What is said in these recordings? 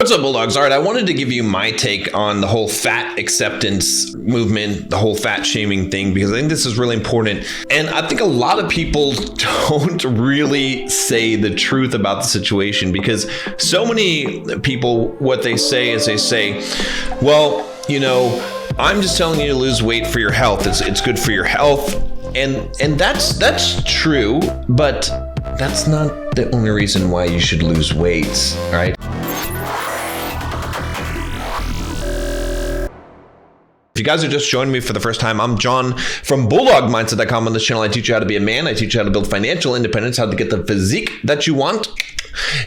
What's up, Bulldogs? All right, I wanted to give you my take on the whole fat acceptance movement, the whole fat shaming thing, because I think this is really important. And I think a lot of people don't really say the truth about the situation, because so many people, what they say is they say, well, you know, I'm just telling you to lose weight for your health. It's good for your health. And that's true, but that's not the only reason why you should lose weight, all right? If you guys are just joining me for the first time, I'm John from BulldogMindset.com. On this channel, I teach you how to be a man. I teach you how to build financial independence, how to get the physique that you want,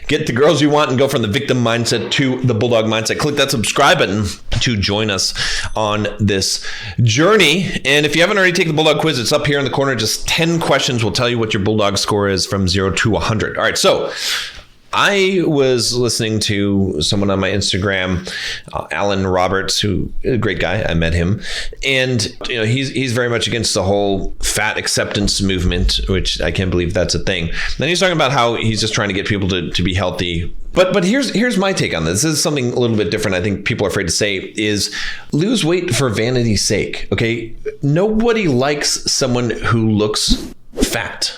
get the girls you want, and go from the victim mindset to the Bulldog mindset. Click that subscribe button to join us on this journey. And if you haven't already taken the Bulldog quiz, it's up here in the corner. Just 10 questions will tell you what your Bulldog score is from 0 to 100. All right, so I was listening to someone on my Instagram, Alan Roberts, who is a great guy. I met him, and you know he's very much against the whole fat acceptance movement, which I can't believe that's a thing. Then he's talking about how he's just trying to get people to be healthy. But here's my take on this. This is something a little bit different. I think people are afraid to say is lose weight for vanity's sake. Okay, nobody likes someone who looks fat.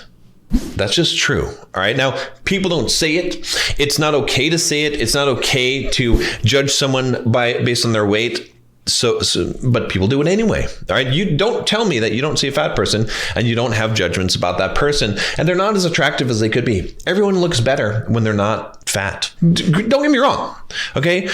That's just true. All right. Now, people don't say it. It's not okay to say it. It's not okay to judge someone based on their weight. But people do it anyway. All right. You don't tell me that you don't see a fat person and you don't have judgments about that person, and they're not as attractive as they could be. Everyone looks better when they're not fat. Don't get me wrong. Okay.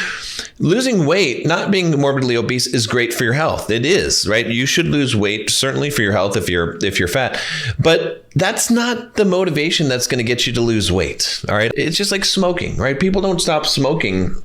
Losing weight, not being morbidly obese, is great for your health. It is, right? You should lose weight, certainly for your health if you're fat. But that's not the motivation that's going to get you to lose weight. All right. It's just like smoking, right? People don't stop smoking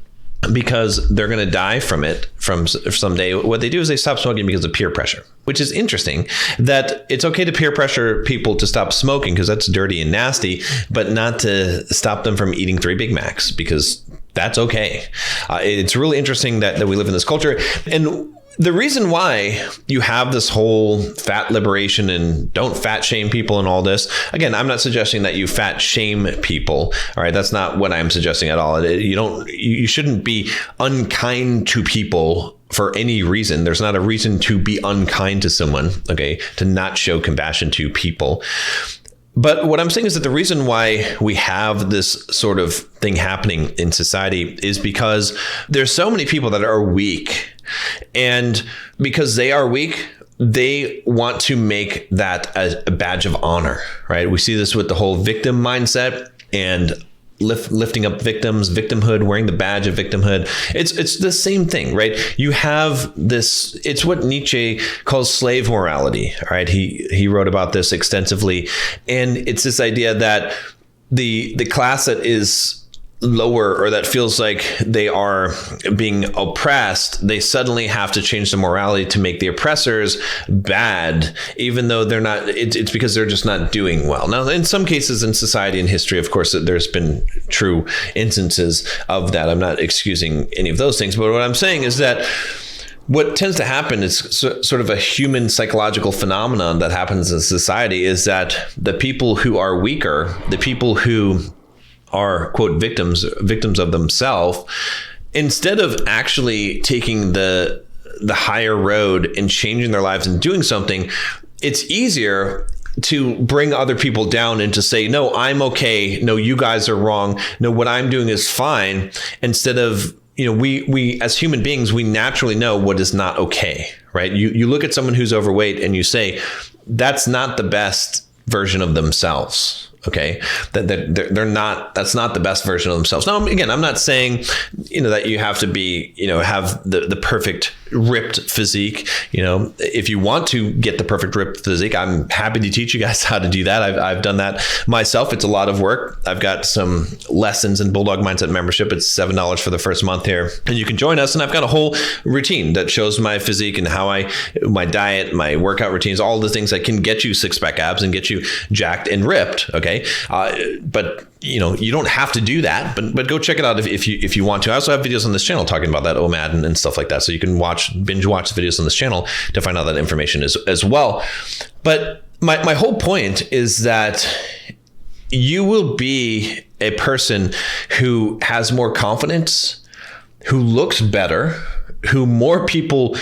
because they're going to die from it from someday. What they do is they stop smoking because of peer pressure, which is interesting that it's okay to peer pressure people to stop smoking because that's dirty and nasty, but not to stop them from eating 3 Big Macs because that's okay. It's really interesting that we live in this culture. And the reason why you have this whole fat liberation and don't fat shame people and all this, again, I'm not suggesting that you fat shame people. All right. That's not what I'm suggesting at all. You shouldn't be unkind to people for any reason. There's not a reason to be unkind to someone, okay, to not show compassion to people. But what I'm saying is that the reason why we have this sort of thing happening in society is because there's so many people that are weak. And because they are weak, they want to make that a badge of honor, right? We see this with the whole victim mindset and lifting up victims, victimhood, wearing the badge of victimhood. It's the same thing, right? You have this, it's what Nietzsche calls slave morality, all right? He wrote about this extensively. And it's this idea that the class that is lower or that feels like they are being oppressed, they suddenly have to change the morality to make the oppressors bad, even though they're not. It's because they're just not doing well. Now, in some cases in society and history, of course, there's been true instances of that. I'm not excusing any of those things, but what I'm saying is that what tends to happen is sort of a human psychological phenomenon that happens in society is that the people who are weaker, the people who are, quote, victims of themselves, instead of actually taking the higher road and changing their lives and doing something, it's easier to bring other people down and to say, no, I'm okay. No, you guys are wrong. No, what I'm doing is fine. Instead of, you know, we as human beings, we naturally know what is not okay, right? You look at someone who's overweight and you say, that's not the best version of themselves. Okay, that they're not. That's not the best version of themselves. Now, again, I'm not saying, you know, that you have to be, you know, have the perfect ripped physique. You know, if you want to get the perfect ripped physique, I'm happy to teach you guys how to do that. I've done that myself. It's a lot of work. I've got some lessons in Bulldog Mindset membership. It's $7 for the first month here, and you can join us. And I've got a whole routine that shows my physique and how my diet, my workout routines, all the things that can get you 6-pack abs and get you jacked and ripped. Okay. But you know, you don't have to do that, but go check it out if you want to. I also have videos on this channel talking about that OMAD and stuff like that. So you can binge watch the videos on this channel to find out that information as well. But my whole point is that you will be a person who has more confidence who looks better, who more people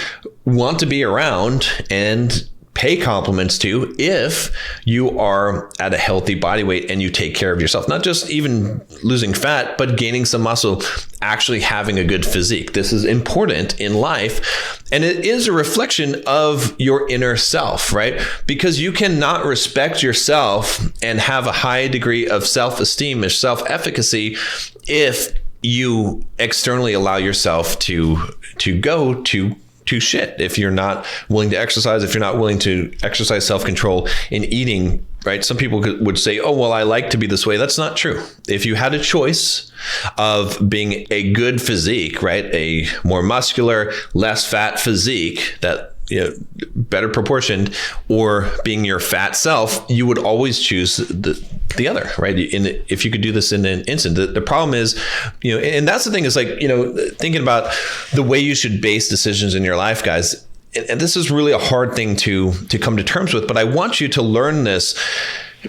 want to be around and pay compliments to if you are at a healthy body weight and you take care of yourself. Not just even losing fat, but gaining some muscle, actually having a good physique. This is important in life. And it is a reflection of your inner self, right? Because you cannot respect yourself and have a high degree of self-esteem or self-efficacy if you externally allow yourself to go to shit. If you're not willing to exercise, if you're not willing to exercise self-control in eating, right? Some people would say, oh, well, I like to be this way. That's not true. If you had a choice of being a good physique, right? A more muscular, less fat physique that, better proportioned, or being your fat self, you would always choose the other, right? If you could do this in an instant. The problem is, and that's the thing is thinking about the way you should base decisions in your life, guys. And this is really a hard thing to come to terms with, but I want you to learn this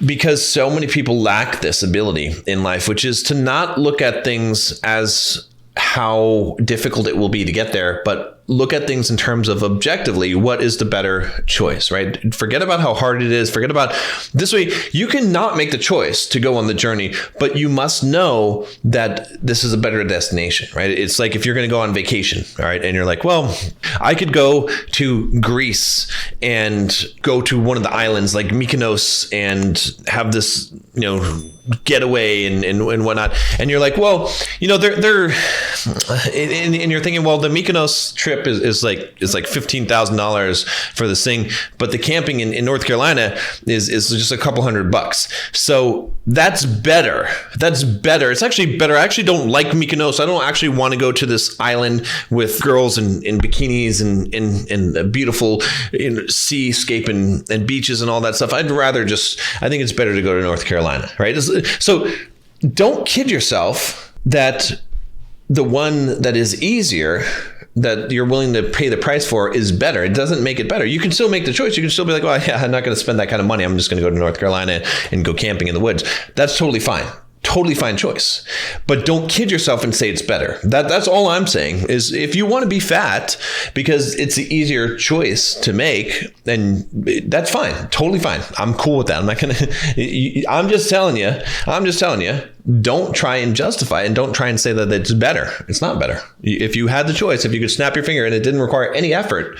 because so many people lack this ability in life, which is to not look at things as how difficult it will be to get there, but look at things in terms of objectively, what is the better choice, right? Forget about how hard it is. Forget about this way. You cannot make the choice to go on the journey, but you must know that this is a better destination, right? It's like if you're going to go on vacation, all right, and you're like, well, I could go to Greece and go to one of the islands like Mykonos and have this, getaway and whatnot. And you're like, well, they're and you're thinking, well, the Mykonos trip is like $15,000 for this thing, but the camping in North Carolina is just a couple $100. So that's better. It's actually better. I actually don't like Mykonos. I don't actually want to go to this island with girls in bikinis and a beautiful seascape and beaches and all that stuff. I think it's better to go to North Carolina, right? So don't kid yourself that the one that is easier, that you're willing to pay the price for, is better. It doesn't make it better. You can still make the choice. You can still be like, well, yeah, I'm not going to spend that kind of money. I'm just going to go to North Carolina and go camping in the woods. That's totally fine. Totally fine choice. But don't kid yourself and say it's better. That's all I'm saying is if you want to be fat because it's the easier choice to make, then that's fine. Totally fine. I'm cool with that. I'm not going to, I'm just telling you, don't try and justify it and don't try and say that it's better. It's not better. If you had the choice, if you could snap your finger and it didn't require any effort,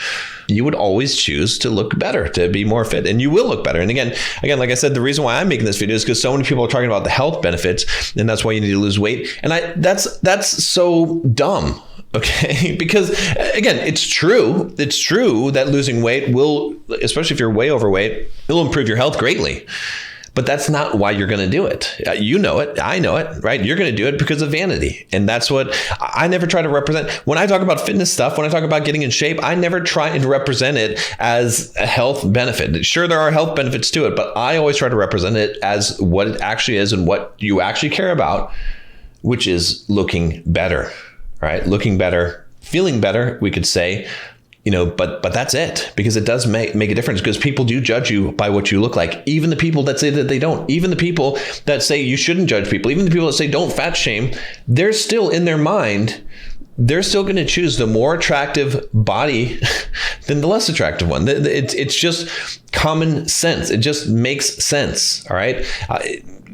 you would always choose to look better, to be more fit, and you will look better. And again, like I said, the reason why I'm making this video is because so many people are talking about the health benefits, and that's why you need to lose weight. And that's so dumb. Okay, because again, it's true that losing weight will, especially if you're way overweight, it will improve your health greatly. But that's not why you're going to do it. You know it. I know it, right? You're going to do it because of vanity. And that's what I never try to represent. When I talk about fitness stuff, when I talk about getting in shape, I never try to represent it as a health benefit. Sure, there are health benefits to it, but I always try to represent it as what it actually is and what you actually care about, which is looking better, right? Looking better, feeling better, we could say. But that's it, because it does make a difference, because people do judge you by what you look like. Even the people that say that they don't, even the people that say you shouldn't judge people, even the people that say don't fat shame, they're still in their mind, they're still going to choose the more attractive body than the less attractive one. It's just common sense. It just makes sense. All right.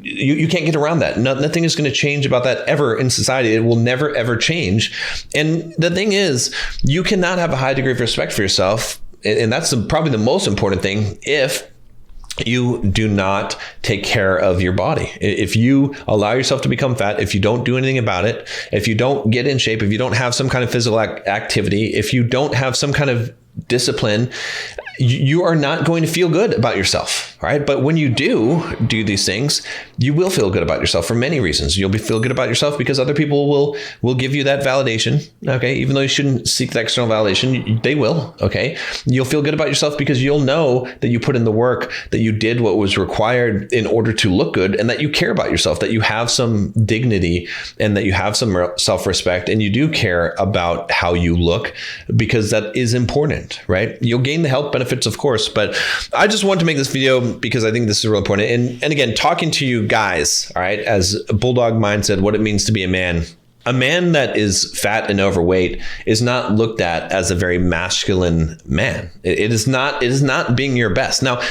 You can't get around that. Nothing is going to change about that ever in society. It will never, ever change. And the thing is, you cannot have a high degree of respect for yourself. And that's probably the most important thing if you do not take care of your body. If you allow yourself to become fat, if you don't do anything about it, if you don't get in shape, if you don't have some kind of physical activity, if you don't have some kind of discipline, you are not going to feel good about yourself, right? But when you do these things, you will feel good about yourself for many reasons. You'll feel good about yourself because other people will give you that validation, okay? Even though you shouldn't seek the external validation, they will, okay? You'll feel good about yourself because you'll know that you put in the work, that you did what was required in order to look good, and that you care about yourself, that you have some dignity, and that you have some self-respect, and you do care about how you look, because that is important, right? You'll gain the health benefits, of course, but I just want to make this video because I think this is real important. And again, talking to you guys, all right, as Bulldog mindset, what it means to be a man. A man that is fat and overweight is not looked at as a very masculine man. It is not being your best. Now,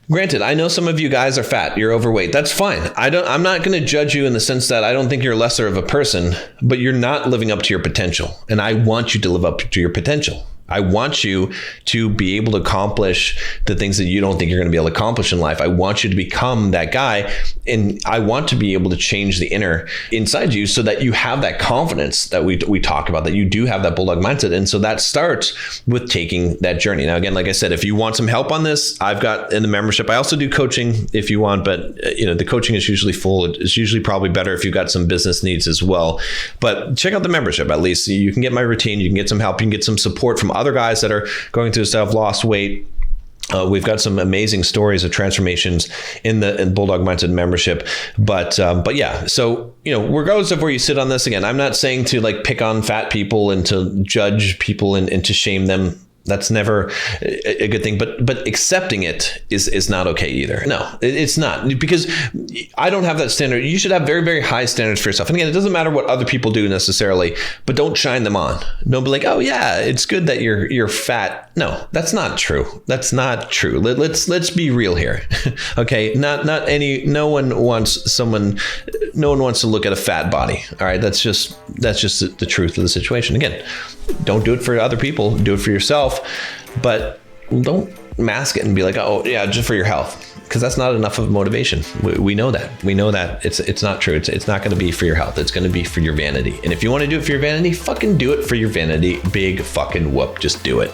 granted, I know some of you guys are fat, you're overweight. That's fine. I'm not going to judge you in the sense that I don't think you're lesser of a person, but you're not living up to your potential. And I want you to live up to your potential. I want you to be able to accomplish the things that you don't think you're going to be able to accomplish in life. I want you to become that guy. And I want to be able to change the inner inside you so that you have that confidence that we talk about, that you do have that bulldog mindset. And so that starts with taking that journey. Now, again, like I said, if you want some help on this, I've got in the membership. I also do coaching if you want, but the coaching is usually full. It's usually probably better if you've got some business needs as well. But check out the membership. At least you can get my routine. You can get some help. You can get some support from other guys that are going through stuff, lost weight. We've got some amazing stories of transformations in Bulldog Mindset membership. But yeah, so, regardless of where you sit on this, again, I'm not saying to like pick on fat people and to judge people and to shame them. That's never a good thing, but accepting it is not okay either. No, it's not, because I don't have that standard. You should have very, very high standards for yourself. And again, it doesn't matter what other people do necessarily, but don't shine them on. Don't be like, oh yeah, it's good that you're fat. No, that's not true. That's not true. Let's be real here. Okay. No one wants to look at a fat body. All right. That's just the truth of the situation. Again, don't do it for other people, do it for yourself, but don't mask it and be like, oh yeah, just for your health, because that's not enough of motivation. We know that. It's not true. It's not going to be for your health. It's going to be for your vanity. And if you want to do it for your vanity, fucking do it for your vanity. Big fucking whoop. Just do it.